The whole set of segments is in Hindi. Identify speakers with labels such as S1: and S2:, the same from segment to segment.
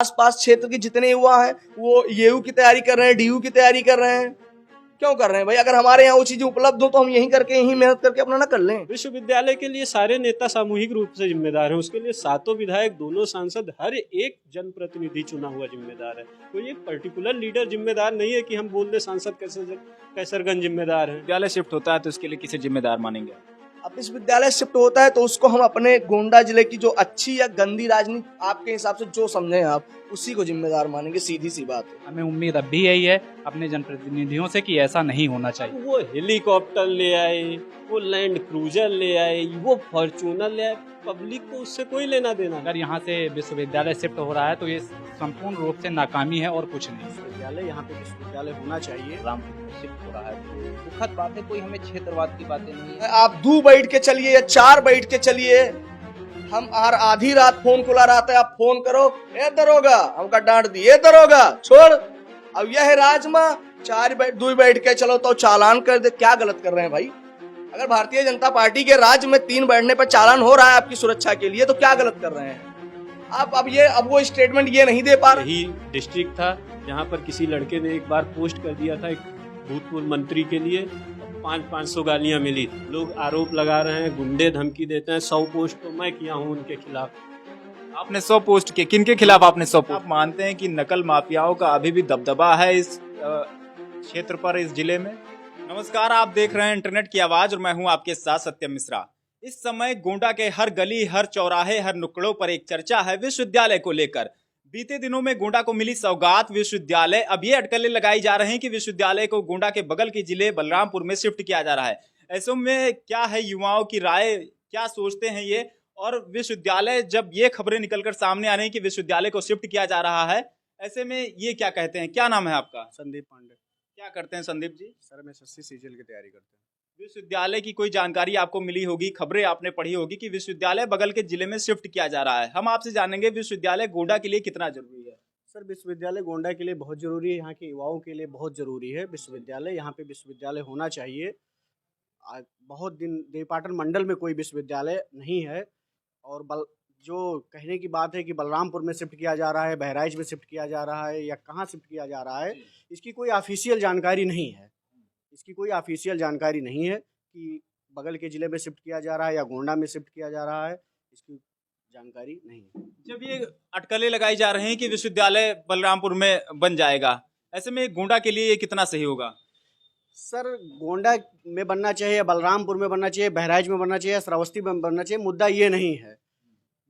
S1: आसपास क्षेत्र के जितने युवा हैं वो येयू की तैयारी कर रहे हैं, डीयू की तैयारी कर रहे हैं। क्यों कर रहे हैं भाई? अगर हमारे यहाँ वो चीजें उपलब्ध हो तो हम यहीं करके यहीं मेहनत करके अपना ना कर लें।
S2: विश्वविद्यालय के लिए सारे नेता सामूहिक रूप से जिम्मेदार हैं। उसके लिए सातों विधायक, दोनों सांसद, हर एक जनप्रतिनिधि चुना हुआ जिम्मेदार है। कोई एक पर्टिकुलर लीडर जिम्मेदार नहीं है कि हम बोल दे सांसद कैसरगंज जिम्मेदार है।
S3: विद्यालय शिफ्ट होता है तो इसके लिए किसे जिम्मेदार मानेंगे?
S1: अब विश्वविद्यालय शिफ्ट होता है तो उसको हम अपने गोंडा जिले की जो अच्छी या गंदी राजनीति आपके हिसाब से जो समझें आप, उसी को जिम्मेदार मानेंगे। सीधी सी बात है।
S4: हमें उम्मीद अब भी यही है अपने जनप्रतिनिधियों से कि ऐसा नहीं होना चाहिए।
S2: वो हेलीकॉप्टर ले आए, वो लैंड क्रूजर ले आए, वो फॉर्चूनर ले आए, पब्लिक को उससे कोई लेना देना।
S4: अगर यहाँ से विश्वविद्यालय शिफ्ट हो रहा है तो ये संपूर्ण रूप से नाकामी है और कुछ नहीं।
S5: विश्वविद्यालय यहाँ पे विश्वविद्यालय होना चाहिए।
S6: रामपुर में शिफ्ट हो रहा है तो दुखद बात है, कोई हमें क्षेत्रवाद की बातें नहीं है।
S1: आप 2 बैठ के चलिए या 4 बैठ के चलिए, हम हर आधी रात फोन खुला रहता है, आप फोन करो, ए दरोगा हमका डांट दिए, दरोगा छोड़। अब यह है राजमा, 2 बैठ के चलो तो चालान कर दे। क्या गलत कर रहे हैं भाई? अगर भारतीय जनता पार्टी के राज्य में 3 बैठने पर चालान हो रहा है आपकी सुरक्षा के लिए, तो क्या गलत कर रहे हैं आप? अब वो स्टेटमेंट ये नहीं दे पा रहे।
S2: यही डिस्ट्रिक्ट था जहाँ पर किसी लड़के ने एक बार पोस्ट कर दिया था एक भूतपूर्व मंत्री के लिए, 500 गालियां मिली। लोग आरोप लगा रहे हैं, गुंडे धमकी देते हैं। 100 पोस्ट तो मैं किया हूँ उनके खिलाफ।
S3: आपने 100 पोस्ट किए, किनके खिलाफ आपने 100 पोस्ट? आप मानते हैं कि नकल माफियाओं का अभी भी दबदबा है इस क्षेत्र पर, इस जिले में? नमस्कार, आप देख रहे हैं इंटरनेट की आवाज और मैं हूं आपके साथ सत्यम मिश्रा। इस समय गोंडा के हर गली, हर चौराहे, हर नुक्कड़ों पर एक चर्चा है विश्वविद्यालय को लेकर। बीते दिनों में गोंडा को मिली सौगात विश्वविद्यालय। अब ये अटकलें लगाई जा रही हैं कि विश्वविद्यालय को गोंडा के बगल के जिले बलरामपुर में शिफ्ट किया जा रहा है। ऐसे में क्या है युवाओं की राय, क्या सोचते हैं ये? और विश्वविद्यालय जब ये खबरें निकलकर सामने आ रही हैं कि विश्वविद्यालय को शिफ्ट किया जा रहा है, ऐसे में ये क्या कहते हैं? क्या नाम है आपका?
S5: संदीप पांडे।
S3: क्या करते हैं संदीप जी?
S5: सर मैं एसएससी सीजीएल की तैयारी करते हैं।
S3: विश्वविद्यालय की कोई जानकारी आपको मिली होगी, खबरें आपने पढ़ी होगी कि विश्वविद्यालय बगल के जिले में शिफ्ट किया जा रहा है। हम आपसे जानेंगे विश्वविद्यालय गोंडा के लिए कितना जरूरी है?
S5: सर विश्वविद्यालय गोंडा के लिए बहुत ज़रूरी है, यहाँ के युवाओं के लिए बहुत ज़रूरी है विश्वविद्यालय। यहाँ पे विश्वविद्यालय होना चाहिए। बहुत दिन देवीपाटन मंडल में कोई विश्वविद्यालय नहीं है। और जो कहने की बात है कि बलरामपुर में शिफ्ट किया जा रहा है, बहराइच में शिफ्ट किया जा रहा है या कहाँ शिफ्ट किया जा रहा है, इसकी कोई ऑफिशियल जानकारी नहीं है। इसकी कोई ऑफिशियल जानकारी नहीं है कि बगल के ज़िले में शिफ्ट किया जा रहा है या गोंडा में शिफ्ट किया जा रहा है, इसकी जानकारी नहीं है।
S3: जब ये अटकलें लगाई जा रही हैं कि विश्वविद्यालय बलरामपुर में बन जाएगा, ऐसे में गोंडा के लिए ये कितना सही होगा?
S5: सर गोंडा में बनना चाहिए, बलरामपुर में बनना चाहिए, बहराइच में बनना चाहिए, श्रावस्ती में बनना चाहिए, मुद्दा ये नहीं है।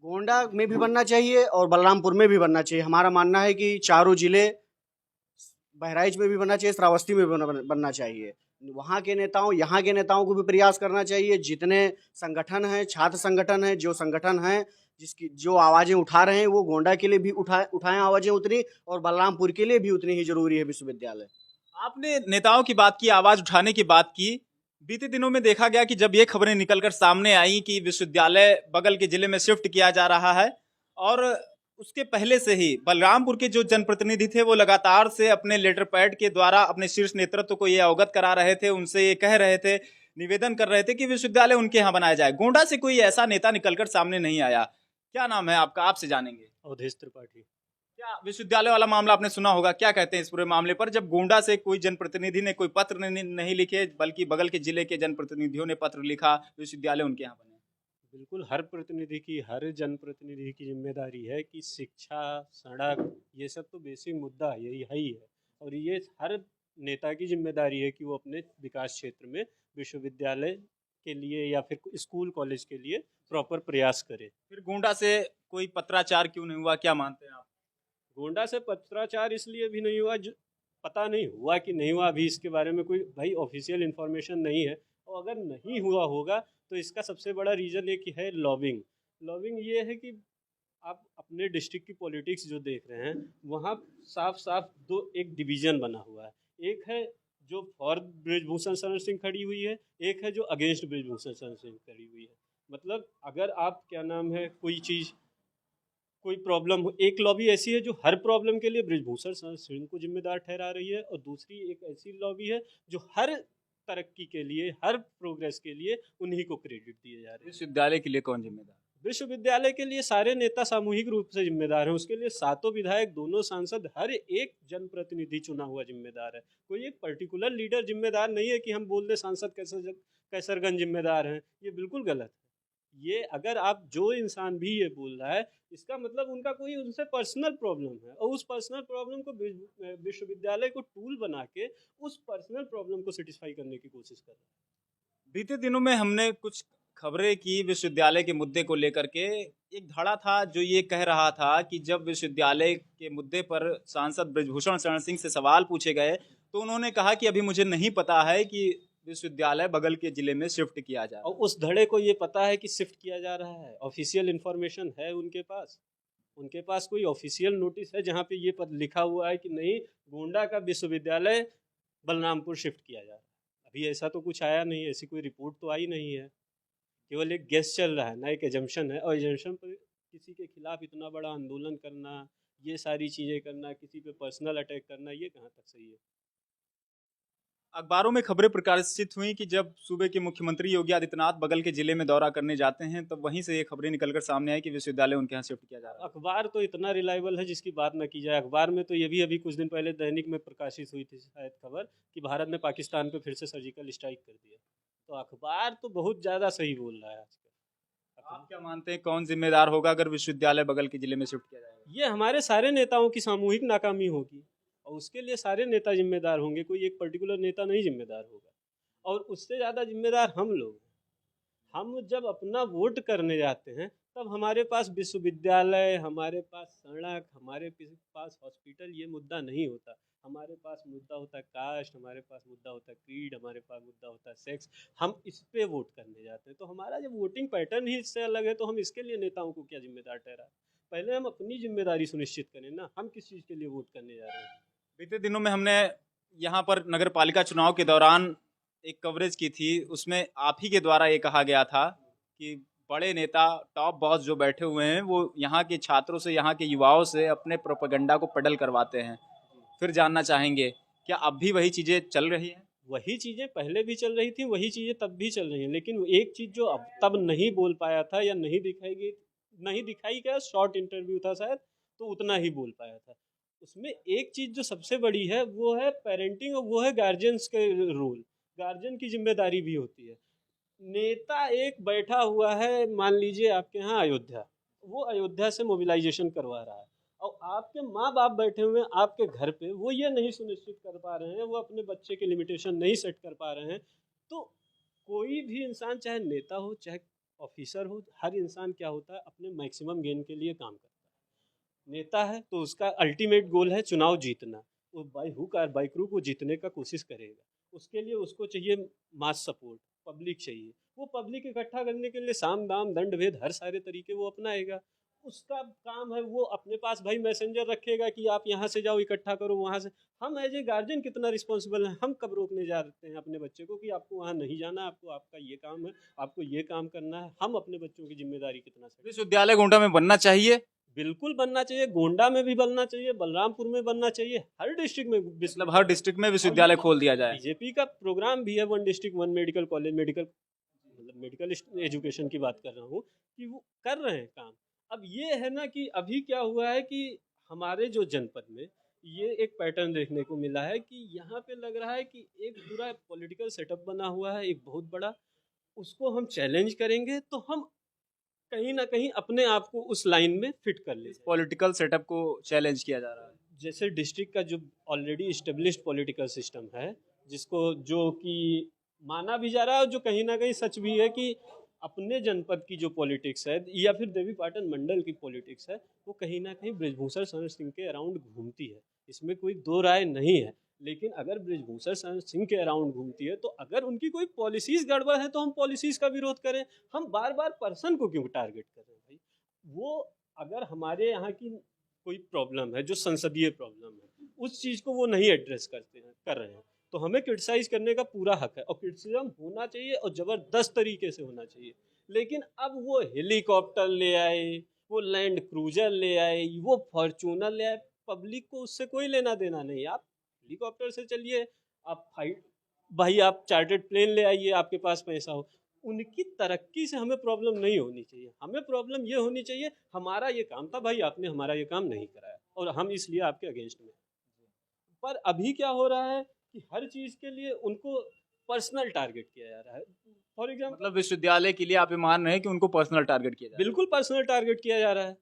S5: गोंडा में भी बनना चाहिए और बलरामपुर में भी बनना चाहिए। हमारा मानना है कि चारों जिले, बहराइच में भी बनना चाहिए, श्रावस्ती में भी बनना चाहिए। वहाँ के नेताओं, यहाँ के नेताओं को भी प्रयास करना चाहिए। जितने संगठन हैं, छात्र संगठन हैं, जो संगठन हैं जिसकी जो आवाज़ें उठा रहे हैं, वो गोंडा के लिए भी उठाएं आवाज़ें उतनी, और बलरामपुर के लिए भी उतनी ही जरूरी है विश्वविद्यालय।
S3: आपने नेताओं की बात की, आवाज उठाने की बात की। बीते दिनों में देखा गया कि जब ये खबरें निकलकर सामने आई कि विश्वविद्यालय बगल के जिले में शिफ्ट किया जा रहा है, और उसके पहले से ही बलरामपुर के जो जनप्रतिनिधि थे वो लगातार से अपने लेटर पैड के द्वारा अपने शीर्ष नेतृत्व को ये अवगत करा रहे थे, उनसे ये कह रहे थे, निवेदन कर रहे थे कि विश्वविद्यालय उनके यहाँ बनाया जाए। गोंडा से कोई ऐसा नेता निकलकर सामने नहीं आया। क्या नाम है आपका? आपसे जानेंगे।
S2: अवधेश त्रिपाठी।
S3: क्या विश्वविद्यालय वाला मामला आपने सुना होगा, क्या कहते हैं इस पूरे मामले पर? जब गोंडा से कोई जनप्रतिनिधि ने कोई पत्र नहीं लिखे, बल्कि बगल के जिले के जनप्रतिनिधियों ने पत्र लिखा, विश्वविद्यालय उनके यहाँ बने।
S2: बिल्कुल, हर प्रतिनिधि की, हर जनप्रतिनिधि की जिम्मेदारी है कि शिक्षा, सड़क, ये सब तो बेसिक मुद्दा यही है ही है। और ये हर नेता की जिम्मेदारी है कि वो अपने विकास क्षेत्र में विश्वविद्यालय के लिए या फिर स्कूल कॉलेज के लिए प्रॉपर प्रयास करे।
S3: फिर गोंडा से कोई पत्राचार क्यों नहीं हुआ, क्या मानते हैं आप?
S2: गोंडा से पत्राचार इसलिए भी नहीं हुआ, पता नहीं हुआ कि नहीं हुआ, अभी इसके बारे में कोई भाई ऑफिशियल इन्फॉर्मेशन नहीं है। और अगर नहीं हुआ होगा तो इसका सबसे बड़ा रीज़न एक है लॉबिंग। लॉबिंग ये है कि आप अपने डिस्ट्रिक्ट की पॉलिटिक्स जो देख रहे हैं, वहाँ साफ साफ एक डिवीज़न बना हुआ है। एक है जो फॉर बृजभूषण शरण सिंह खड़ी हुई है, एक है जो अगेंस्ट बृजभूषण शरण सिंह खड़ी हुई है। मतलब अगर आप क्या नाम है कोई प्रॉब्लम हो, एक लॉबी ऐसी है जो हर प्रॉब्लम के लिए बृजभूषण शरण सिंह को जिम्मेदार ठहरा रही है, और दूसरी एक ऐसी लॉबी है जो हर तरक्की के लिए, हर प्रोग्रेस के लिए उन्हीं को क्रेडिट दिए जा रहे हैं।
S3: विश्वविद्यालय के लिए कौन जिम्मेदार?
S2: विश्वविद्यालय के लिए सारे नेता सामूहिक रूप से जिम्मेदार हैं। उसके लिए सातों विधायक, दोनों सांसद, हर एक जनप्रतिनिधि चुना हुआ जिम्मेदार है। कोई एक पर्टिकुलर लीडर जिम्मेदार नहीं है कि हम बोल दें सांसद कैसरगंज जिम्मेदार हैं। ये बिल्कुल गलत है। ये अगर आप जो इंसान भी ये बोल रहा है, इसका मतलब उनका कोई उनसे पर्सनल प्रॉब्लम है और उस पर्सनल प्रॉब्लम को विश्वविद्यालय को टूल बना के उस पर्सनल प्रॉब्लम को सेटिस्फाई करने की कोशिश कर रहा है।
S3: बीते दिनों में हमने कुछ खबरें की विश्वविद्यालय के मुद्दे को लेकर के। एक धड़ा था जो ये कह रहा था कि जब विश्वविद्यालय के मुद्दे पर सांसद बृजभूषण शरण सिंह से सवाल पूछे गए तो उन्होंने कहा कि अभी मुझे नहीं पता है कि विश्वविद्यालय बगल के जिले में शिफ्ट किया जाए।
S2: और उस धड़े को ये पता है कि शिफ्ट किया जा रहा है। ऑफिशियल इंफॉर्मेशन है उनके पास कोई ऑफिशियल नोटिस है जहाँ पे ये लिखा हुआ है कि नहीं, गोंडा का विश्वविद्यालय बलरामपुर शिफ्ट किया जा रहा है। अभी ऐसा तो कुछ आया नहीं है, ऐसी कोई रिपोर्ट तो आई नहीं है। केवल एक गेस चल रहा है ना, एक एजम्पशन है। और एजम्पशन पर किसी के खिलाफ इतना बड़ा आंदोलन करना, ये सारी चीज़ें करना, किसी पे पर्सनल अटैक करना, ये कहाँ तक सही है।
S3: अखबारों में खबरें प्रकाशित हुई कि जब सूबे के मुख्यमंत्री योगी आदित्यनाथ बगल के जिले में दौरा करने जाते हैं तब वहीं से ये खबरें निकलकर सामने आई कि विश्वविद्यालय उनके यहाँ शिफ्ट किया जा रहा है।
S2: अखबार तो इतना रिलायबल है जिसकी बात ना की जाए। अखबार में तो ये भी अभी कुछ दिन पहले दैनिक में प्रकाशित हुई थी शायद खबर कि भारत ने पाकिस्तान पे फिर से सर्जिकल स्ट्राइक कर दिया। तो अखबार तो बहुत ज़्यादा सही बोल रहा है आजकल।
S3: आप क्या मानते हैं कौन जिम्मेदार होगा अगर विश्वविद्यालय बगल के जिले में शिफ्ट किया जाएगा?
S2: ये हमारे सारे नेताओं की सामूहिक नाकामी होगी और उसके लिए सारे नेता जिम्मेदार होंगे। कोई एक पर्टिकुलर नेता नहीं जिम्मेदार होगा और उससे ज़्यादा जिम्मेदार हम लोग। हम जब अपना वोट करने जाते हैं तब हमारे पास विश्वविद्यालय, हमारे पास सड़क, हमारे पास हॉस्पिटल, ये मुद्दा नहीं होता। हमारे पास मुद्दा होता है कास्ट, हमारे पास मुद्दा होता है क्रीड, हमारे पास मुद्दा होता है सेक्स। हम इस पे वोट करने जाते हैं। तो हमारा जब वोटिंग पैटर्न ही इससे अलग है तो हम इसके लिए नेताओं को क्या जिम्मेदार ठहराएं? पहले हम अपनी जिम्मेदारी सुनिश्चित करें ना, हम किस चीज़ के लिए वोट करने जा रहे हैं।
S3: बीते दिनों में हमने यहाँ पर नगर पालिका चुनाव के दौरान एक कवरेज की थी, उसमें आप ही के द्वारा ये कहा गया था कि बड़े नेता, टॉप बॉस जो बैठे हुए हैं वो यहाँ के छात्रों से, यहाँ के युवाओं से अपने प्रोपेगेंडा को पेडल करवाते हैं। फिर जानना चाहेंगे क्या अब भी वही चीज़ें चल रही हैं?
S2: वही चीज़ें पहले भी चल रही थी, वही चीज़ें तब भी चल रही हैं। लेकिन एक चीज़ जो अब तब नहीं बोल पाया था या नहीं दिखाई गया, शॉर्ट इंटरव्यू था शायद, तो उतना ही बोल पाया था। उसमें एक चीज़ जो सबसे बड़ी है वो है पेरेंटिंग और वो है गार्जियंस के रोल। गार्जियन की जिम्मेदारी भी होती है। नेता एक बैठा हुआ है, मान लीजिए आपके यहाँ अयोध्या, वो अयोध्या से मोबिलाइजेशन करवा रहा है और आपके माँ बाप बैठे हुए हैं आपके घर पे, वो ये नहीं सुनिश्चित कर पा रहे हैं, वो अपने बच्चे के लिमिटेशन नहीं सेट कर पा रहे हैं। तो कोई भी इंसान, चाहे नेता हो चाहे ऑफिसर हो, हर इंसान क्या होता है, अपने मैक्सिमम गेन के लिए काम करता है। नेता है तो उसका अल्टीमेट गोल है चुनाव जीतना। वो बाई हुक और बाई क्रूक वो जीतने का कोशिश करेगा। उसके लिए उसको चाहिए मास सपोर्ट, पब्लिक चाहिए। वो पब्लिक इकट्ठा करने के लिए साम दाम दंड भेद हर सारे तरीके वो अपनाएगा। उसका काम है, वो अपने पास भाई मैसेंजर रखेगा कि आप यहाँ से जाओ, इकट्ठा करो वहाँ से। हम एज ए गार्जियन कितना रिस्पॉन्सिबल हैं? हम कब रोकने जा रहे हैं अपने बच्चे को कि आपको वहाँ नहीं जाना, आपको आपका ये काम है, आपको ये काम करना है? हम अपने बच्चों की जिम्मेदारी कितना सही?
S3: विश्वविद्यालय गोंडा में बनना चाहिए,
S2: बिल्कुल बनना चाहिए। गोंडा में भी बनना चाहिए, बलरामपुर में बनना चाहिए, हर डिस्ट्रिक्ट में।
S3: मतलब हर डिस्ट्रिक्ट में विश्वविद्यालय खोल दिया जाए।
S2: बीजेपी का प्रोग्राम भी है, one district one medical college, medical education की बात कर रहा हूँ कि वो कर रहे हैं काम। अब ये है ना कि अभी क्या हुआ है कि हमारे जो जनपद में ये एक पैटर्न देखने को मिला है कि यहाँ पे लग रहा है कि एक पूरा पॉलिटिकल सेटअप बना हुआ है, एक बहुत बड़ा। उसको हम चैलेंज करेंगे तो हम कहीं ना कहीं अपने आप को उस लाइन में फिट कर ले।
S3: पॉलिटिकल सेटअप को चैलेंज किया जा रहा है।
S2: जैसे डिस्ट्रिक्ट का जो ऑलरेडी इस्टेब्लिश्ड पॉलिटिकल सिस्टम है, जिसको जो कि माना भी जा रहा है और जो कहीं ना कहीं सच भी है कि अपने जनपद की जो पॉलिटिक्स है या फिर देवी पाटन मंडल की पॉलिटिक्स है, वो कहीं ना कहीं बृजभूषण शरण सिंह के अराउंड घूमती है। इसमें कोई दो राय नहीं है। लेकिन अगर बृजभूषण शरण सिंह के अराउंड घूमती है तो अगर उनकी कोई पॉलिसीज गड़बड़ है तो हम पॉलिसीज का विरोध करें। हम बार बार पर्सन को क्यों टारगेट कर रहे हैं भाई? वो अगर हमारे यहाँ की कोई प्रॉब्लम है जो संसदीय प्रॉब्लम है, उस चीज़ को वो नहीं एड्रेस कर रहे हैं तो हमें क्रिटिसाइज करने का पूरा हक है और क्रिटिसिज्म होना चाहिए और ज़बरदस्त तरीके से होना चाहिए। लेकिन अब वो हेलीकॉप्टर ले आए, वो लैंड क्रूजर ले आए, वो फॉर्चूनर ले आए, पब्लिक को उससे कोई लेना देना नहीं। आप हेलीकॉप्टर से चलिए, आप फाइट भाई, आप चार्टर्ड प्लेन ले आइए, आपके पास पैसा हो। उनकी तरक्की से हमें प्रॉब्लम नहीं होनी चाहिए। हमें प्रॉब्लम ये होनी चाहिए, हमारा ये काम था भाई, आपने हमारा ये काम नहीं कराया और हम इसलिए आपके अगेंस्ट में हैं। पर अभी क्या हो रहा है कि हर चीज़ के लिए उनको पर्सनल टारगेट किया जा रहा है। फॉर एग्जाम्पल,
S3: मतलब विश्वविद्यालय के लिए आप ये मान रहे हैं कि उनको पर्सनल टारगेट किया जाए?
S2: बिल्कुल पर्सनल टारगेट किया जा रहा है।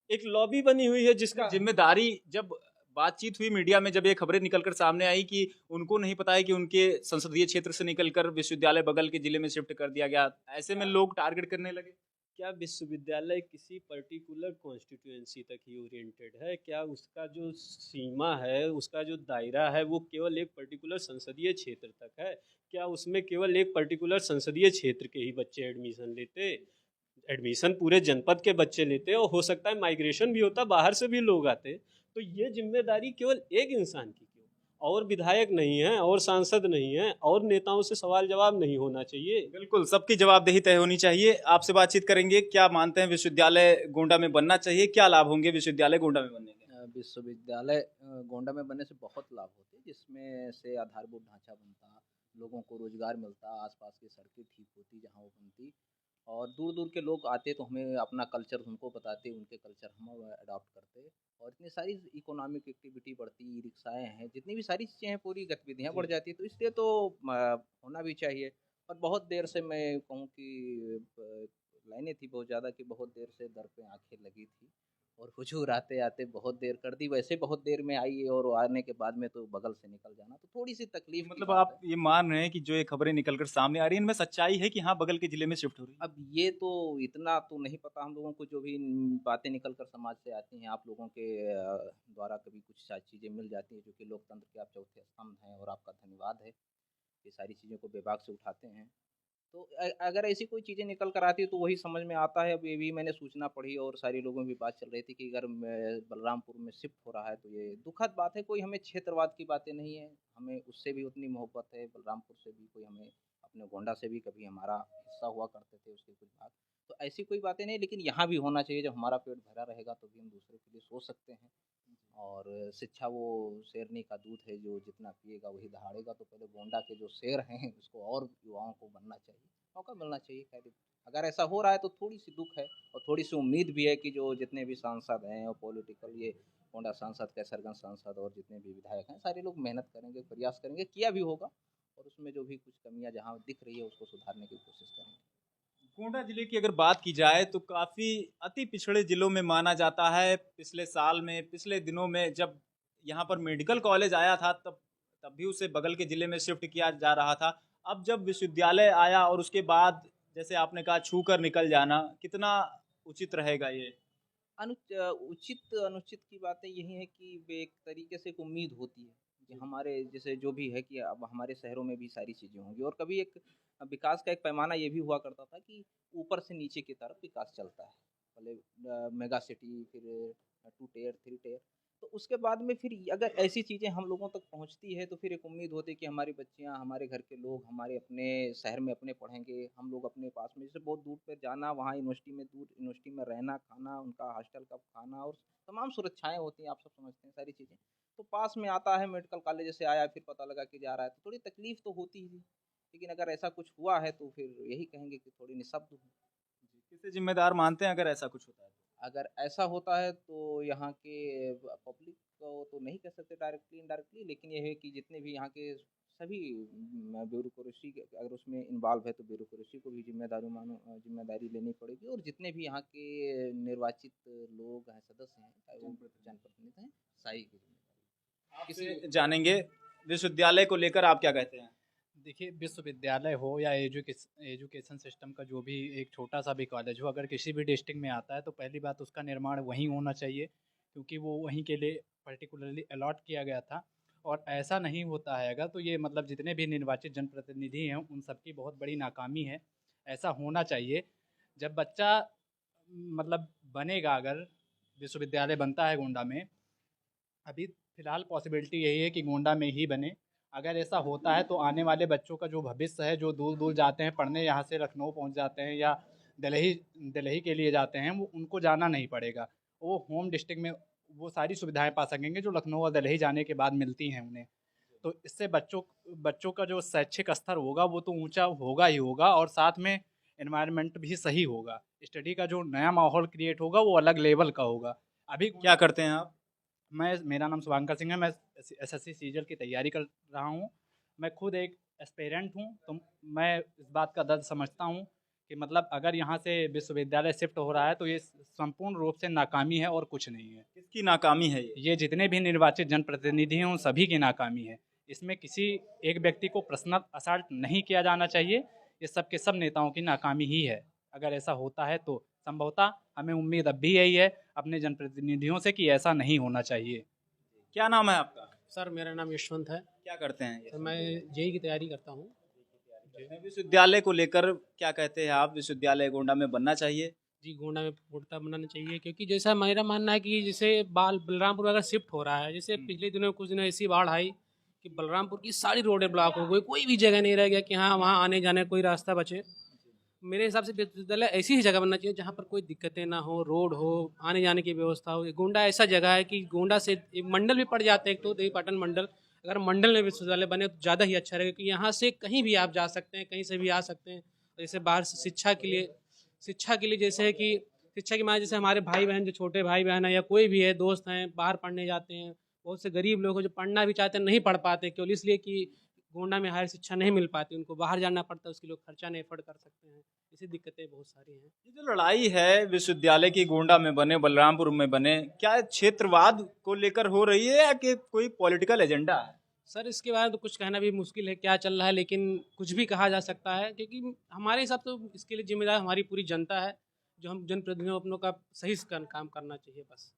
S2: एक लॉबी बनी हुई है जिसका
S3: जिम्मेदारी, जब बातचीत हुई मीडिया में, जब ये खबरें निकलकर सामने आई कि उनको नहीं पता है कि उनके संसदीय क्षेत्र से निकलकर विश्वविद्यालय बगल के जिले में शिफ्ट कर दिया गया, ऐसे में लोग टारगेट करने लगे।
S2: क्या विश्वविद्यालय किसी पर्टिकुलर कॉन्स्टिट्यूएंसी तक ही ओरिएंटेड है? क्या उसका जो सीमा है, उसका जो दायरा है, वो केवल एक पर्टिकुलर संसदीय क्षेत्र तक है? क्या उसमें केवल एक पर्टिकुलर संसदीय क्षेत्र के ही बच्चे एडमिशन लेते? एडमिशन पूरे जनपद के बच्चे लेते, और हो सकता है माइग्रेशन भी होता, बाहर से भी लोग आते। तो ये जिम्मेदारी केवल एक इंसान की क्यों? और विधायक नहीं है, और सांसद नहीं है, और नेताओं से सवाल जवाब नहीं होना चाहिए?
S3: बिल्कुल, सबकी जवाबदेही तय होनी चाहिए। आपसे बातचीत करेंगे, क्या मानते हैं विश्वविद्यालय गोंडा में बनना चाहिए, क्या लाभ होंगे विश्वविद्यालय गोंडा में बनने के?
S6: विश्वविद्यालय गोंडा में बनने से बहुत लाभ होते हैं, जिसमें से आधारभूत ढांचा बनता, लोगों को रोजगार मिलता, आसपास की सड़कें ठीक होती जहाँ वो बनती, और दूर दूर के लोग आते तो हमें अपना कल्चर उनको बताते, उनके कल्चर हम अडॉप्ट करते, और इतनी सारी इकोनॉमिक एक्टिविटी बढ़ती, ई रिक्शाएँ हैं, जितनी भी सारी चीज़ें हैं, पूरी गतिविधियाँ बढ़ जाती है। तो इसलिए तो होना भी चाहिए। और बहुत देर से मैं कहूँ कि लाइनें थी बहुत ज़्यादा, कि बहुत देर से दर पे आंखें लगी थी, और हुजूर आते आते बहुत देर कर दी। वैसे बहुत देर में आई, और आने के बाद में तो बगल से निकल जाना, तो थोड़ी सी तकलीफ की
S3: मतलब
S6: बात
S3: आप
S6: है।
S3: ये मान रहे हैं कि जो ये खबरें निकलकर सामने आ रही हैं, इनमें सच्चाई है कि हाँ बगल के जिले में शिफ्ट हो रही है?
S6: अब ये तो इतना तो नहीं पता हम लोगों को, जो भी बातें निकल कर समाज से आती हैं, आप लोगों के द्वारा कभी कुछ चीज़ें मिल जाती हैं, जो कि लोकतंत्र के आप चौथे स्तंभ हैं, और आपका धन्यवाद है, ये सारी चीज़ों को बेबाक से उठाते हैं। तो अगर ऐसी कोई चीज़ें निकल कर आती है तो वही समझ में आता है। अब ये भी मैंने सूचना पढ़ी, और सारी लोगों में भी बात चल रही थी कि अगर बलरामपुर में शिफ्ट हो रहा है तो ये दुखद बात है। कोई हमें क्षेत्रवाद की बातें नहीं है, हमें उससे भी उतनी मोहब्बत है, बलरामपुर से भी कोई हमें, अपने गोंडा से भी कभी हमारा हिस्सा हुआ करते थे उसके कुछ भाग। तो ऐसी कोई बातें नहीं, लेकिन यहाँ भी होना चाहिए। जब हमारा पेट भरा रहेगा तो भी हम दूसरे के लिए सोच सकते हैं। और शिक्षा वो शेरनी का दूध है, जो जितना पिएगा वही दहाड़ेगा। तो पहले गोंडा के जो शेर हैं उसको और युवाओं को बनना चाहिए, मौका मिलना चाहिए। खैर, अगर ऐसा हो रहा है तो थोड़ी सी दुख है, और थोड़ी सी उम्मीद भी है कि जो जितने भी सांसद हैं और पॉलिटिकल, ये गोंडा सांसद, कैसरगंज सांसद, और जितने भी विधायक हैं, सारे लोग मेहनत करेंगे, प्रयास करेंगे, किया भी होगा, और उसमें जो भी कुछ कमियां जहां दिख रही है उसको सुधारने की कोशिश करेंगे।
S3: गोंडा जिले की अगर बात की जाए तो काफ़ी अति पिछड़े जिलों में माना जाता है। पिछले साल में, पिछले दिनों में जब यहाँ पर मेडिकल कॉलेज आया था, तब भी उसे बगल के जिले में शिफ्ट किया जा रहा था। अब जब विश्वविद्यालय आया और उसके बाद जैसे आपने कहा छू कर निकल जाना, कितना उचित रहेगा ये?
S6: उचित अनुचित की बातें यही है कि वे एक तरीके से एक उम्मीद होती है कि हमारे जैसे जो भी है कि अब हमारे शहरों में भी सारी चीज़ें होंगी। और कभी एक विकास का एक पैमाना ये भी हुआ करता था कि ऊपर से नीचे की तरफ विकास चलता है। पहले मेगा सिटी, फिर 2 टियर 3 टियर, तो उसके बाद में फिर अगर ऐसी चीज़ें हम लोगों तक पहुंचती है तो फिर एक उम्मीद होती है कि हमारी बच्चियां, हमारे घर के लोग हमारे अपने शहर में अपने पढ़ेंगे, हम लोग अपने पास में, जैसे बहुत दूर पर जाना, वहाँ यूनिवर्सिटी में, दूर यूनिवर्सिटी में रहना, खाना, उनका हॉस्टल का खाना, और तमाम सुरक्षाएं होती हैं, आप सब समझते हैं सारी चीज़ें। तो पास में आता है मेडिकल कॉलेज, जैसे आया फिर पता लगा कि जा रहा है, तो थोड़ी तकलीफ तो होती ही थी। लेकिन अगर ऐसा कुछ हुआ है तो फिर यही कहेंगे कि थोड़ी निःशब्द हूँ।
S3: किसे जिम्मेदार मानते हैं अगर ऐसा कुछ होता है तो?
S6: अगर ऐसा होता है तो यहाँ के पब्लिक को तो नहीं कह सकते डायरेक्टली, इनडायरेक्टली, लेकिन ये है कि जितने भी यहाँ के सभी ब्यूरोक्रेसी अगर उसमें इन्वॉल्व है तो ब्यूरोक्रेसी को भी जिम्मेदारी लेनी पड़ेगी। और जितने भी यहाँ के निर्वाचित लोग हैं, सदस्य हैं, चाहे वो जनप्रतिनिधि हैं, सारी की जिम्मेदारी।
S3: आपसे जानेंगे विश्वविद्यालय को लेकर आप क्या कहते हैं?
S4: देखिए, विश्वविद्यालय हो या एजुकेशन सिस्टम का जो भी एक छोटा सा भी कॉलेज हो, अगर किसी भी डिस्ट्रिक्ट में आता है तो पहली बात उसका निर्माण वहीं होना चाहिए, क्योंकि वो वहीं के लिए पर्टिकुलरली अलॉट किया गया था। और ऐसा नहीं होता है अगर, तो ये मतलब जितने भी निर्वाचित जनप्रतिनिधि हैं उन सबकी बहुत बड़ी नाकामी है। ऐसा होना चाहिए। जब बच्चा मतलब बनेगा, अगर विश्वविद्यालय बनता है गोंडा में, अभी फ़िलहाल पॉसिबिलिटी यही है कि गोंडा में ही बने। अगर ऐसा होता है तो आने वाले बच्चों का जो भविष्य है, जो दूर दूर जाते हैं पढ़ने, यहाँ से लखनऊ पहुँच जाते हैं या दिल्ली के लिए जाते हैं, वो उनको जाना नहीं पड़ेगा। वो होम डिस्ट्रिक्ट में वो सारी सुविधाएं पा सकेंगे जो लखनऊ और दिल्ली जाने के बाद मिलती हैं उन्हें। तो इससे बच्चों का जो शैक्षिक स्तर होगा वो तो ऊंचा होगा ही होगा, और साथ में एनवायरनमेंट भी सही होगा। स्टडी का जो नया माहौल क्रिएट होगा वो अलग लेवल का होगा। अभी
S3: क्या करते हैं आप?
S4: मेरा नाम शुभांकर सिंह है। मैं एसएससी सीजल की तैयारी कर रहा हूँ। मैं खुद एक एस्पिरेंट हूँ, तो मैं इस बात का दर्द समझता हूँ कि मतलब अगर यहाँ से विश्वविद्यालय शिफ्ट हो रहा है तो ये संपूर्ण रूप से नाकामी है और कुछ नहीं है।
S3: किसकी नाकामी है ये?
S4: ये जितने भी निर्वाचित जनप्रतिनिधि हैं उन सभी की नाकामी है। इसमें किसी एक व्यक्ति को पर्सनल असल्ट नहीं किया जाना चाहिए। ये सब के सब नेताओं की नाकामी ही है। अगर ऐसा होता है तो संभवतः हमें उम्मीद अब भी यही है अपने जनप्रतिनिधियों से कि ऐसा नहीं होना चाहिए।
S3: क्या नाम है आपका?
S7: सर मेरा नाम यशवंत है।
S3: क्या करते हैं ये?
S7: सर मैं जेई की तैयारी करता हूँ।
S3: विश्वविद्यालय को लेकर क्या कहते हैं आप? विश्वविद्यालय गोंडा में बनना चाहिए?
S7: जी गोंडा में पूर्णतः बनाना चाहिए, क्योंकि जैसा मेरा मानना है कि जैसे बलरामपुर अगर शिफ्ट हो रहा है, जैसे पिछले दिनों कुछ दिनों ऐसी बाढ़ आई कि बलरामपुर की सारी रोडें ब्लॉक हो गई, कोई भी जगह नहीं रह गया कि हाँ वहाँ आने जाने कोई रास्ता बचे। मेरे हिसाब से विश्वविद्यालय ऐसी ही जगह बनना चाहिए जहाँ पर कोई दिक्कतें ना हो, रोड हो, आने जाने की व्यवस्था हो। गोंडा ऐसा जगह है कि गोंडा से एक मंडल भी पड़ जाते हैं, एक तो देवीपाटन मंडल। अगर मंडल में विश्वविद्यालय बने तो ज़्यादा ही अच्छा रहेगा, क्योंकि यहाँ से कहीं भी आप जा सकते हैं, कहीं से भी आ सकते हैं। जैसे बाहर से शिक्षा के लिए जैसे है कि शिक्षा की माने जैसे हमारे भाई बहन जो छोटे भाई बहन है या कोई भी है, दोस्त हैं, बाहर पढ़ने जाते हैं। बहुत से गरीब लोग हैं जो पढ़ना भी चाहते हैं, नहीं पढ़ पाते, केवल इसलिए कि गोंडा में हायर शिक्षा नहीं मिल पाती, उनको बाहर जाना पड़ता है, उसके लिए खर्चा नहीं अफोर्ड कर सकते हैं। ऐसी दिक्कतें बहुत सारी हैं।
S3: ये जो लड़ाई है विश्वविद्यालय की गोंडा में बने, बलरामपुर में बने, क्या क्षेत्रवाद को लेकर हो रही है या कि कोई पॉलिटिकल एजेंडा है?
S7: सर इसके बारे में तो कुछ कहना भी मुश्किल है क्या चल रहा है, लेकिन कुछ भी कहा जा सकता है, क्योंकि हमारे हिसाब से तो इसके लिए जिम्मेदार हमारी पूरी जनता है, जो हम जनप्रतिनिधियों अपनों का सही काम करना चाहिए बस।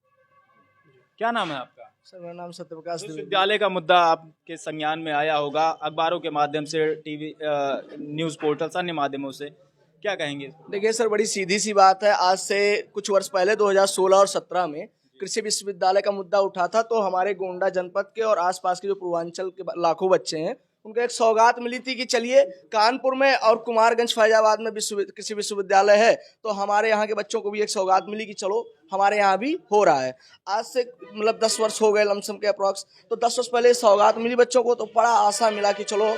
S3: क्या नाम है आपका?
S1: सर मेरा नाम सत्यप्रकाश द्विवेदी।
S3: विश्वविद्यालय का मुद्दा आपके संज्ञान में आया होगा, अखबारों के माध्यम से, टीवी न्यूज़ पोर्टल्स, अन्य माध्यमों से, क्या कहेंगे?
S1: देखिए सर, बड़ी सीधी सी बात है। आज से कुछ वर्ष पहले 2016 और 17 में कृषि विश्वविद्यालय का मुद्दा उठा था, तो हमारे गोंडा जनपद के और आसपास के जो पूर्वांचल के लाखों बच्चे हैं उनको एक सौगात मिली थी कि चलिए कानपुर में और कुमारगंज फैजाबाद में कृषि विश्वविद्यालय है, तो हमारे यहाँ के बच्चों को भी एक सौगात मिली कि चलो हमारे यहाँ भी हो रहा है। आज से मतलब 10 वर्ष हो गए लमसम के अप्रॉक्स, तो 10 वर्ष पहले सौगात मिली बच्चों को, तो बड़ा आशा मिला कि चलो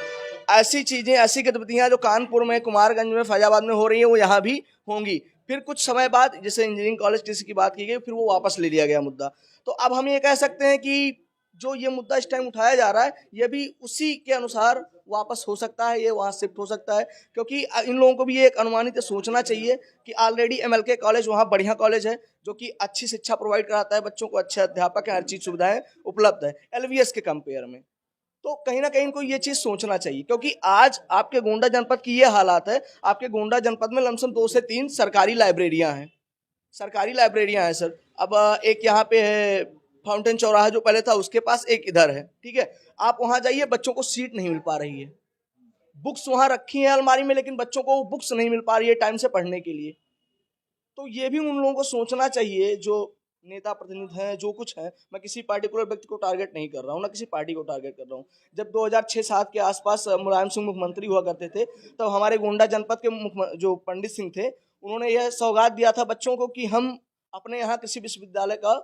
S1: ऐसी चीज़ें, ऐसी गतिविधियाँ जो कानपुर में, कुमारगंज में, फैजाबाद में हो रही है वो यहाँ भी होंगी। फिर कुछ समय बाद जैसे इंजीनियरिंग कॉलेज किसी की बात की गई, फिर वो वापस ले लिया गया मुद्दा। तो अब हम ये कह सकते हैं कि जो ये मुद्दा इस टाइम उठाया जा रहा है, ये भी उसी के अनुसार वापस हो सकता है, ये वहाँ शिफ्ट हो सकता है, क्योंकि इन लोगों को भी ये एक अनुमानित सोचना चाहिए कि ऑलरेडी MLK कॉलेज वहाँ बढ़िया कॉलेज है, जो कि अच्छी शिक्षा प्रोवाइड कराता है, बच्चों को अच्छे अध्यापक हैं, हर चीज़ सुविधाएं उपलब्ध है LVS के कंपेयर में। तो कहीं ना कहीं इनको ये चीज़ सोचना चाहिए, क्योंकि आज आपके गोंडा जनपद की ये हालात है। आपके गोंडा जनपद में लमसम 2 से 3 सरकारी लाइब्रेरियाँ हैं, सर। अब एक यहाँ पे है फाउंटेन चौराहा जो पहले था, उसके पास एक इधर है, ठीक है। आप वहां जाइए, बच्चों को सीट नहीं मिल पा रही है। बुक्स वहां रखी हैं अलमारी में, लेकिन बच्चों को बुक्स नहीं मिल पा रही है टाइम से पढ़ने के लिए। तो ये भी उन लोगों को सोचना चाहिए, जो नेता प्रतिनिधि हैं, जो कुछ है। मैं किसी पार्टिकुलर व्यक्ति को टारगेट नहीं कर रहा हूँ, ना किसी पार्टी को टारगेट कर रहा हूँ। जब 2006-7 के आसपास मुलायम सिंह मुख्यमंत्री हुआ करते थे, तो हमारे गोंडा जनपद के जो पंडित सिंह थे, उन्होंने यह सौगात दिया था बच्चों को कि हम अपने यहाँ कृषि विश्वविद्यालय का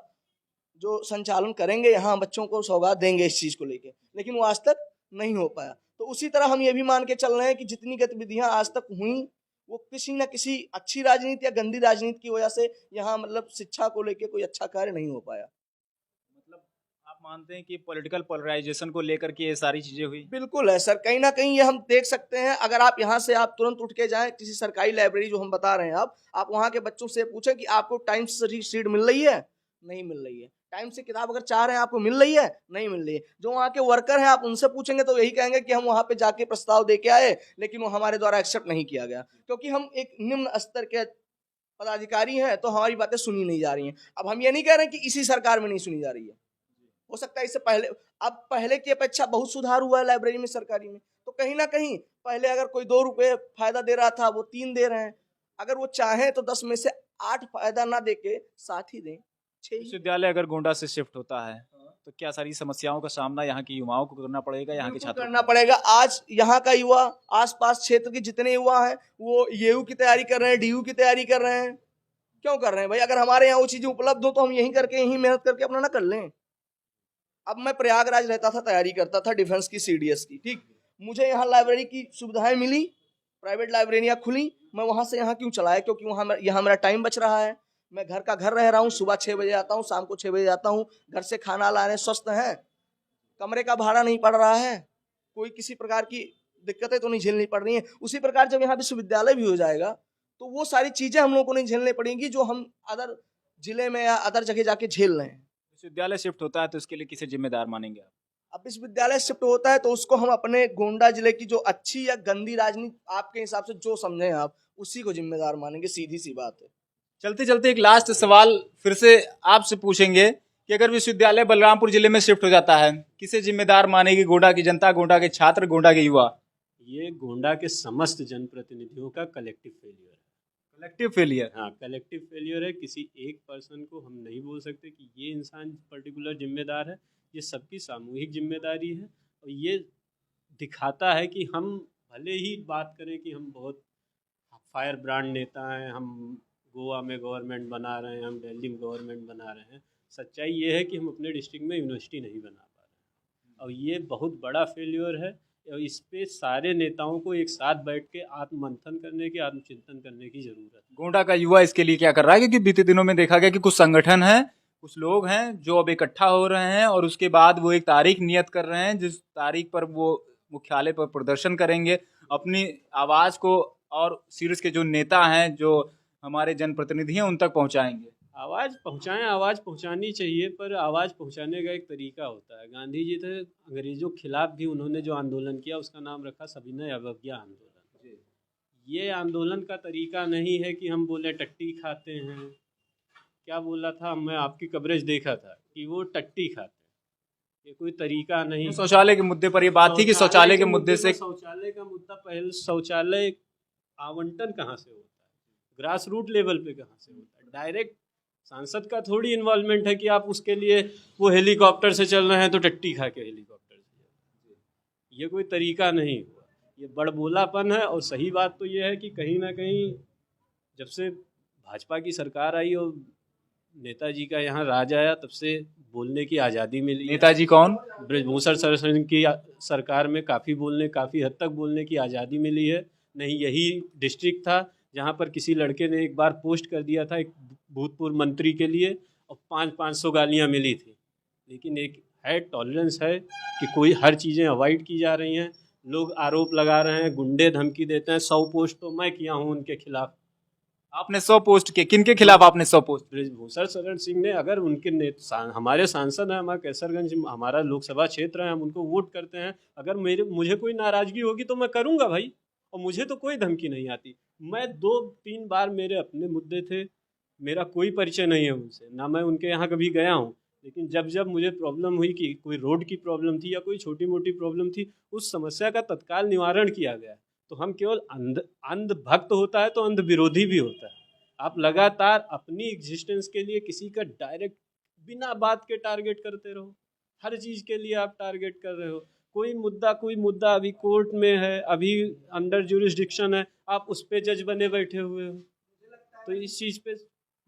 S1: जो संचालन करेंगे, यहाँ बच्चों को सौगात देंगे इस चीज़ को लेके, लेकिन वो आज तक नहीं हो पाया। तो उसी तरह हम ये भी मान के चल रहे हैं कि जितनी गतिविधियाँ आज तक हुई, वो किसी न किसी अच्छी राजनीति या गंदी राजनीति की वजह से यहाँ मतलब शिक्षा को लेके कोई अच्छा कार्य नहीं हो पाया।
S3: मतलब आप मानते हैं कि पॉलिटिकल पोलराइजेशन को लेकर के ये सारी चीजें हुई?
S1: बिल्कुल है सर, कहीं ना कहीं ये हम देख सकते हैं। अगर आप यहाँ से आप तुरंत उठ के जाएं किसी सरकारी लाइब्रेरी जो हम बता रहे हैं, आप वहाँ के बच्चों से पूछें कि आपको टाइम से सीट मिल रही है, नहीं मिल रही है। टाइम से किताब अगर चाह रहे हैं आपको मिल रही है, नहीं मिल रही है। जो वहाँ के वर्कर हैं, आप उनसे पूछेंगे तो यही कहेंगे कि हम वहाँ पे जाके प्रस्ताव दे के आए, लेकिन वो हमारे द्वारा एक्सेप्ट नहीं किया गया, क्योंकि हम एक निम्न स्तर के पदाधिकारी हैं, तो हमारी बातें सुनी नहीं जा रही हैं। अब हम ये नहीं कह रहे कि इसी सरकार में नहीं सुनी जा रही है, हो सकता है इससे पहले, अब पहले की अपेक्षा बहुत सुधार हुआ है लाइब्रेरी में, सरकारी में। तो कहीं ना कहीं पहले अगर कोई 2 रुपये फायदा दे रहा था, वो 3 दे रहे हैं। अगर वो चाहें तो 10 में से 8 फायदा ना दे के 7 ही दें, 6 ही।
S3: विश्वविद्यालय अगर गोंडा से शिफ्ट होता है तो क्या सारी समस्याओं का सामना यहाँ के युवाओं को करना पड़ेगा, यहाँ के
S1: बिल्कुल
S3: छात्रों
S1: करना पड़ेगा। आज यहाँ का युवा, आसपास क्षेत्र के जितने युवा हैं, वो येयू की तैयारी कर रहे हैं, DU की तैयारी कर रहे हैं। क्यों कर रहे हैं भाई? अगर हमारे यहाँ वो चीजें उपलब्ध हो तो हम यहीं करके, यहीं मेहनत करके अपना ना कर लें। अब मैं प्रयागराज रहता था, तैयारी करता था डिफेंस की, CDS की, ठीक। मुझे यहाँ लाइब्रेरी की सुविधाएं मिली, प्राइवेट लाइब्रेरियाँ खुली, मैं वहां से यहाँ क्यों चलाया, क्योंकि वहां यहाँ मेरा टाइम बच रहा है, मैं घर का घर रह रहा हूँ, सुबह 6 बजे आता हूँ, शाम को 6 बजे आता हूँ, घर से खाना ला रहे हैं, स्वस्थ हैं, कमरे का भाड़ा नहीं पड़ रहा है, कोई किसी प्रकार की दिक्कतें तो नहीं झेलनी पड़ रही हैं। उसी प्रकार जब यहाँ विश्वविद्यालय भी हो जाएगा तो वो सारी चीजें हम लोग को नहीं झेलनी पड़ेंगी जो हम अदर जिले में या अदर जगह जाके झेल रहे हैं।
S3: विश्वविद्यालय शिफ्ट होता है तो इसके लिए किसे जिम्मेदार मानेंगे आप?
S1: अब विश्वविद्यालय शिफ्ट होता है तो उसको हम अपने गोंडा जिले की जो अच्छी या गंदी राजनीति आपके हिसाब से जो समझें आप, उसी को जिम्मेदार मानेंगे, सीधी सी बात है।
S3: चलते चलते एक लास्ट सवाल फिर से आपसे पूछेंगे कि अगर विश्वविद्यालय बलरामपुर जिले में शिफ्ट हो जाता है, किसे जिम्मेदार मानेगी गोंडा की जनता, गोंडा के छात्र, गोंडा के युवा?
S2: ये गोंडा के समस्त जनप्रतिनिधियों का कलेक्टिव फेलियर है।
S3: Collective failure?
S2: हाँ, कलेक्टिव फेलियर है। किसी एक पर्सन को हम नहीं बोल सकते कि ये इंसान पर्टिकुलर जिम्मेदार है, ये सबकी सामूहिक जिम्मेदारी है। और ये दिखाता है कि हम भले ही बात करें कि हम बहुत फायर ब्रांड नेता हैं, हम गोवा में गवर्नमेंट बना रहे हैं, हम दिल्ली में गवर्नमेंट बना रहे हैं, सच्चाई ये है कि हम अपने डिस्ट्रिक्ट में यूनिवर्सिटी नहीं बना पा रहे हैं। और ये बहुत बड़ा फेलियर है और इस पे सारे नेताओं को एक साथ बैठ के आत्ममंथन करने की, आत्मचिंतन करने की ज़रूरत है।
S3: गोंडा का युवा इसके लिए क्या कर रहा है? क्योंकि बीते दिनों में देखा गया कि कुछ संगठन हैं, कुछ लोग हैं जो अब इकट्ठा हो रहे हैं और उसके बाद वो एक तारीख नियत कर रहे हैं जिस तारीख पर वो मुख्यालय पर प्रदर्शन करेंगे, अपनी आवाज़ को और शीर्ष के जो नेता हैं, जो हमारे जनप्रतिनिधि हैं, उन तक पहुंचाएंगे।
S2: आवाज़ पहुँचाएं, आवाज़ पहुँचानी चाहिए, पर आवाज़ पहुँचाने का एक तरीका होता है। गांधी जी थे, अंग्रेज़ों के खिलाफ भी उन्होंने जो आंदोलन किया उसका नाम रखा सविनय अवज्ञा आंदोलन। ये आंदोलन का तरीका नहीं है कि हम बोले टट्टी खाते हैं। क्या बोला था, मैं आपकी कवरेज देखा था कि वो टट्टी खाते हैं। ये कोई तरीका नहीं।
S3: शौचालय के मुद्दे पर ये बात थी कि शौचालय के मुद्दे से,
S2: शौचालय का मुद्दा पहले, शौचालय आवंटन कहाँ से होता है, ग्रास रूट लेवल पे कहाँ से होता है? डायरेक्ट सांसद का थोड़ी इन्वॉल्वमेंट है कि आप उसके लिए वो हेलीकॉप्टर से चल रहे हैं तो टट्टी खा के हेलीकॉप्टर से। ये कोई तरीका नहीं हुआ, ये बड़बोलापन है। और सही बात तो ये है कि कहीं ना कहीं जब से भाजपा की सरकार आई और नेताजी का यहाँ राज आया, तब से बोलने की आज़ादी मिली।
S3: नेताजी कौन?
S2: ब्रजभूषण शरण सिंह की सरकार में काफ़ी हद तक बोलने की आज़ादी मिली है। नहीं, यही डिस्ट्रिक्ट था जहाँ पर किसी लड़के ने एक बार पोस्ट कर दिया था एक भूतपूर्व मंत्री के लिए और 500 गालियाँ मिली थी। लेकिन एक है, टॉलरेंस है कि कोई हर चीज़ें अवॉइड की जा रही हैं। लोग आरोप लगा रहे हैं, गुंडे धमकी देते हैं। 100 पोस्ट तो मैं किया हूँ उनके खिलाफ।
S3: आपने 100 पोस्ट किए? किन के खिलाफ आपने 100 पोस्ट?
S2: ब्रजभूषण शरण सिंह ने। अगर उनके हमारे सांसद हैं, हमारा कैसरगंज हमारा लोकसभा क्षेत्र है, हम उनको वोट करते हैं। अगर मुझे कोई नाराज़गी होगी तो मैं करूँगा भाई, और मुझे तो कोई धमकी नहीं आती। मैं 2-3 बार मेरे अपने मुद्दे थे, मेरा कोई परिचय नहीं है उनसे, ना मैं उनके यहाँ कभी गया हूँ। लेकिन जब जब मुझे प्रॉब्लम हुई कि कोई रोड की प्रॉब्लम थी या कोई छोटी मोटी प्रॉब्लम थी, उस समस्या का तत्काल निवारण किया गया। तो हम केवल अंध भक्त होता है तो अंध विरोधी भी होता है। आप लगातार अपनी एग्जिस्टेंस के लिए किसी का डायरेक्ट बिना बात के टारगेट करते रहो, हर चीज़ के लिए आप टारगेट कर रहे हो। कोई मुद्दा अभी कोर्ट में है, अभी अंडर ज्यूरिसडिक्शन है, आप उस पे जज बने बैठे हुए हो। तो इस चीज़ पे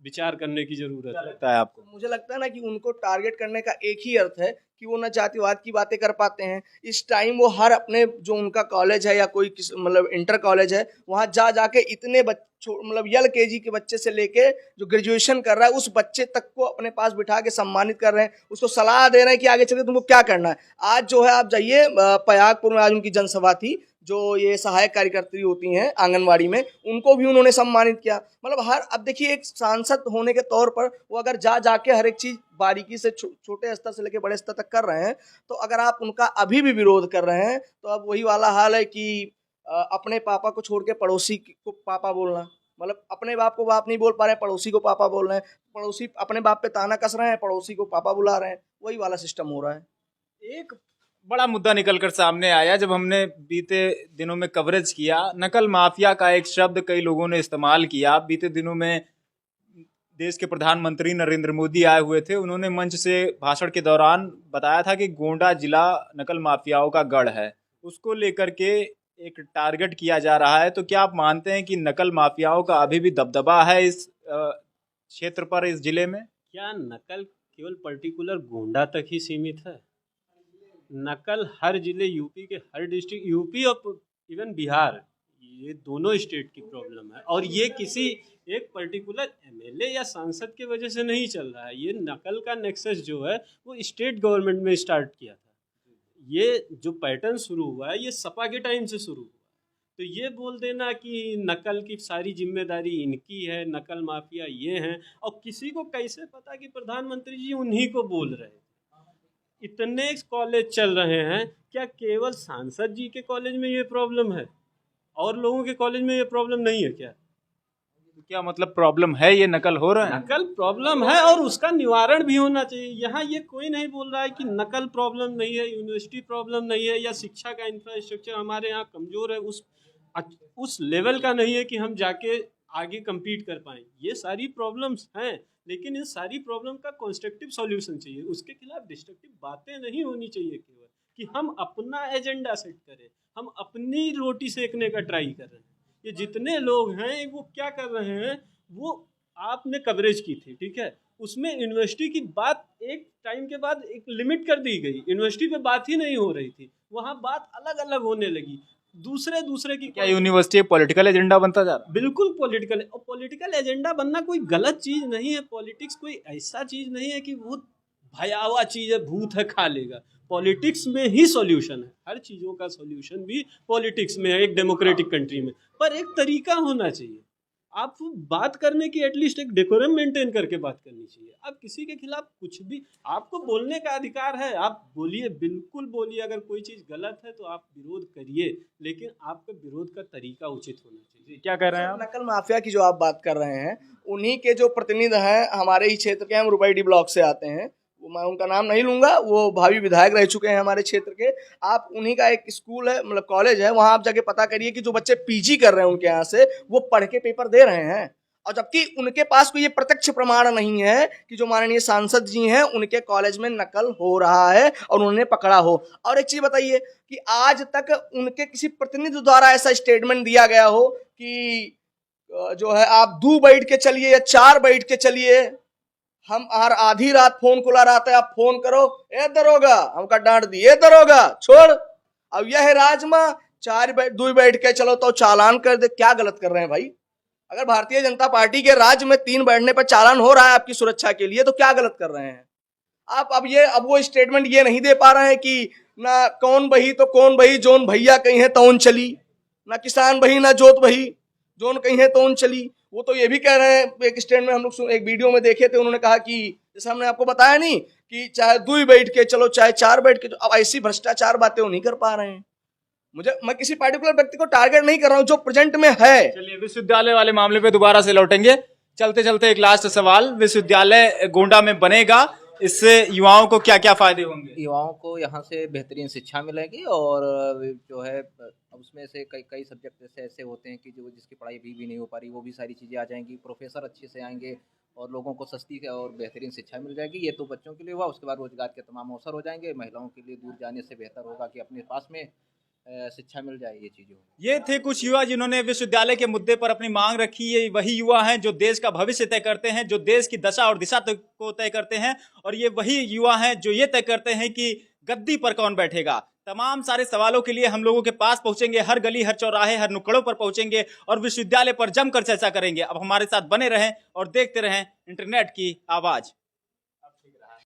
S2: विचार करने की जरूरत है।
S3: लगता है आपको?
S1: मुझे लगता है ना कि उनको टारगेट करने का एक ही अर्थ है कि वो ना जातिवाद की बातें कर पाते हैं। इस टाइम वो हर अपने जो उनका कॉलेज है या कोई मतलब इंटर कॉलेज है, वहाँ जाके इतने मतलब LKG के बच्चे से लेके जो ग्रेजुएशन कर रहा है उस बच्चे तक को अपने पास बिठा के सम्मानित कर रहे हैं, उसको सलाह दे रहे हैं कि आगे चल के तुमको क्या करना है। आज जो है आप जाइए पयागपुर में, आज उनकी जनसभा थी, जो ये सहायक कार्यकर्त्री होती हैं आंगनवाड़ी में, उनको भी उन्होंने सम्मानित किया। मतलब अब देखिए, एक सांसद होने के तौर पर वो अगर जाके हर एक चीज़ बारीकी से छोटे स्तर से लेकर बड़े स्तर तक कर रहे हैं, तो अगर आप उनका अभी भी विरोध कर रहे हैं तो अब वही वाला हाल है कि अपने पापा को छोड़ के पड़ोसी को पापा बोलना। मतलब अपने बाप को बाप नहीं बोल पा रहे हैं, पड़ोसी को पापा बोल रहे हैं, पड़ोसी अपने बाप पे ताना कस रहे हैं, पड़ोसी को पापा बुला रहे हैं। वही वाला सिस्टम हो रहा है।
S3: एक बड़ा मुद्दा निकलकर सामने आया जब हमने बीते दिनों में कवरेज किया। नकल माफिया का एक शब्द कई लोगों ने इस्तेमाल किया। बीते दिनों में देश के प्रधानमंत्री नरेंद्र मोदी आए हुए थे, उन्होंने मंच से भाषण के दौरान बताया था कि गोंडा जिला नकल माफियाओं का गढ़ है। उसको लेकर के एक टारगेट किया जा रहा है। तो क्या आप मानते हैं कि नकल माफियाओं का अभी भी दबदबा है इस क्षेत्र पर, इस जिले में?
S2: क्या नकल केवल पर्टिकुलर गोंडा तक ही सीमित है? नकल हर जिले, यूपी के हर डिस्ट्रिक्ट, यूपी और इवन बिहार, ये दोनों स्टेट की प्रॉब्लम है और ये किसी एक पर्टिकुलर एमएलए या सांसद की वजह से नहीं चल रहा है। ये नकल का नेक्सस जो है वो स्टेट गवर्नमेंट में स्टार्ट किया था। ये जो पैटर्न शुरू हुआ है ये सपा के टाइम से शुरू हुआ। तो ये बोल देना कि नकल की सारी जिम्मेदारी इनकी है, नकल माफिया ये हैं, और किसी को कैसे पता कि प्रधानमंत्री जी उन्हीं को बोल रहे हैं। इतने कॉलेज चल रहे हैं, क्या केवल सांसद जी के कॉलेज में ये प्रॉब्लम है और लोगों के कॉलेज में ये प्रॉब्लम नहीं है क्या?
S3: क्या मतलब प्रॉब्लम है, ये नकल हो रहा है?
S2: नकल प्रॉब्लम है और उसका निवारण भी होना चाहिए। यहाँ ये कोई नहीं बोल रहा है कि नकल प्रॉब्लम नहीं है, यूनिवर्सिटी प्रॉब्लम नहीं है, या शिक्षा का इंफ्रास्ट्रक्चर हमारे यहाँ कमजोर है, उस लेवल का नहीं है कि हम जाके आगे compete कर पाएँ। ये सारी प्रॉब्लम्स हैं, लेकिन इस सारी प्रॉब्लम का कंस्ट्रक्टिव सॉल्यूशन चाहिए। उसके खिलाफ डिस्ट्रक्टिव बातें नहीं होनी चाहिए केवल कि हम अपना एजेंडा सेट करें, हम अपनी रोटी सेकने का ट्राई कर रहे हैं। ये जितने लोग हैं वो क्या कर रहे हैं, वो आपने कवरेज की थी, ठीक है, उसमें यूनिवर्सिटी की बात एक टाइम के बाद एक लिमिट कर दी गई, यूनिवर्सिटी पे बात ही नहीं हो रही थी, वहाँ बात अलग अलग होने लगी, दूसरे की।
S3: क्या यूनिवर्सिटी पॉलिटिकल एजेंडा बनता जा रहा है?
S2: बिल्कुल पॉलिटिकल, और पॉलिटिकल एजेंडा बनना कोई गलत चीज़ नहीं है। पॉलिटिक्स कोई ऐसा चीज़ नहीं है कि वो भयावह चीज़ है, भूत है खा लेगा। पॉलिटिक्स में ही सॉल्यूशन है, हर चीज़ों का सॉल्यूशन भी पॉलिटिक्स में है, एक डेमोक्रेटिक कंट्री में। पर एक तरीका होना चाहिए, आप बात करने की एटलीस्ट एक डेकोरम मेंटेन करके बात करनी चाहिए। आप किसी के खिलाफ कुछ भी, आपको बोलने का अधिकार है, आप बोलिए, बिल्कुल बोलिए। अगर कोई चीज़ गलत है तो आप विरोध करिए, लेकिन आपका विरोध का तरीका उचित होना चाहिए।
S3: क्या कर रहे हैं आप?
S1: नकल माफिया की जो आप बात कर रहे हैं, उन्हीं के जो प्रतिनिधि हैं हमारे ही क्षेत्र के, हम रुपैडी ब्लॉक से आते हैं, मैं उनका नाम नहीं लूंगा, वो भावी विधायक रह चुके हैं हमारे क्षेत्र के। आप उन्हीं का एक स्कूल है, मतलब कॉलेज है, वहां आप जाके पता करिए कि जो बच्चे पीजी कर रहे हैं उनके यहाँ से, वो पढ़ के पेपर दे रहे हैं, और जबकि उनके पास कोई ये प्रत्यक्ष प्रमाण नहीं है कि जो माननीय सांसद जी हैं उनके कॉलेज में नकल हो रहा है और उन्होंने पकड़ा हो। और एक चीज बताइए कि आज तक उनके किसी प्रतिनिधि द्वारा ऐसा स्टेटमेंट दिया गया हो कि जो है आप 2 बैठ के चलिए या 4 बैठ के चलिए, हम हर आधी रात फोन खुला रहता है, आप फोन करो, ए दरोगा हमका डांट दिए, दरोगा छोड़, अब यह राजमा 2 बैठ के चलो तो चालान कर दे। क्या गलत कर रहे हैं भाई? अगर भारतीय जनता पार्टी के राज्य में 3 बैठने पर चालान हो रहा है आपकी सुरक्षा के लिए, तो क्या गलत कर रहे हैं आप? अब वो स्टेटमेंट ये नहीं दे पा रहे हैं कि ना कौन बही तो कौन बही, जोन भैया कहीं है तौन चली, ना किसान बही ना जोत बही, जोन कहीं है तौन चली। वो तो ये भी कह रहे हैं, एक स्टैंड में हम लोग एक वीडियो में देखे थे, उन्होंने कहा कि जैसे हमने आपको बताया नहीं कि चाहे 2 बैठ के चलो चाहे 4 बैठ के, अब ऐसी भ्रष्टाचार बातें वो नहीं कर पा रहे हैं। मैं किसी पार्टिकुलर व्यक्ति को टारगेट नहीं कर रहा हूं, जो प्रेजेंट में है।
S3: चलिए विश्वविद्यालय वाले मामले पे दोबारा से लौटेंगे। चलते चलते एक लास्ट सवाल, विश्वविद्यालय गोंडा में बनेगा, इससे युवाओं को क्या क्या फायदे होंगे?
S6: युवाओं को यहाँ से बेहतरीन शिक्षा मिलेगी, और जो है उसमें से कई सब्जेक्ट जैसे ऐसे होते हैं कि जो जिसकी पढ़ाई भी नहीं हो पा रही, वो भी सारी चीज़ें आ जाएंगी, प्रोफेसर अच्छे से आएंगे और लोगों को सस्ती और बेहतरीन शिक्षा मिल जाएगी। ये तो बच्चों के लिए हुआ, उसके बाद रोजगार के तमाम अवसर हो जाएंगे। महिलाओं के लिए दूर जाने से बेहतर होगा कि अपने पास में शिक्षा मिल जाए। ये चीज़ें
S3: ये थे कुछ युवा जिन्होंने विश्वविद्यालय के मुद्दे पर अपनी मांग रखी। ये वही युवा हैं जो देश का भविष्य तय करते हैं, जो देश की दशा और दिशा को तय करते हैं, और ये वही युवा हैं जो ये तय करते हैं कि गद्दी पर कौन बैठेगा। तमाम सारे सवालों के लिए हम लोगों के पास पहुंचेंगे, हर गली हर चौराहे हर नुक्कड़ों पर पहुंचेंगे और विश्वविद्यालय पर जमकर चर्चा करेंगे। अब हमारे साथ बने रहें और देखते रहें इंटरनेट की आवाज।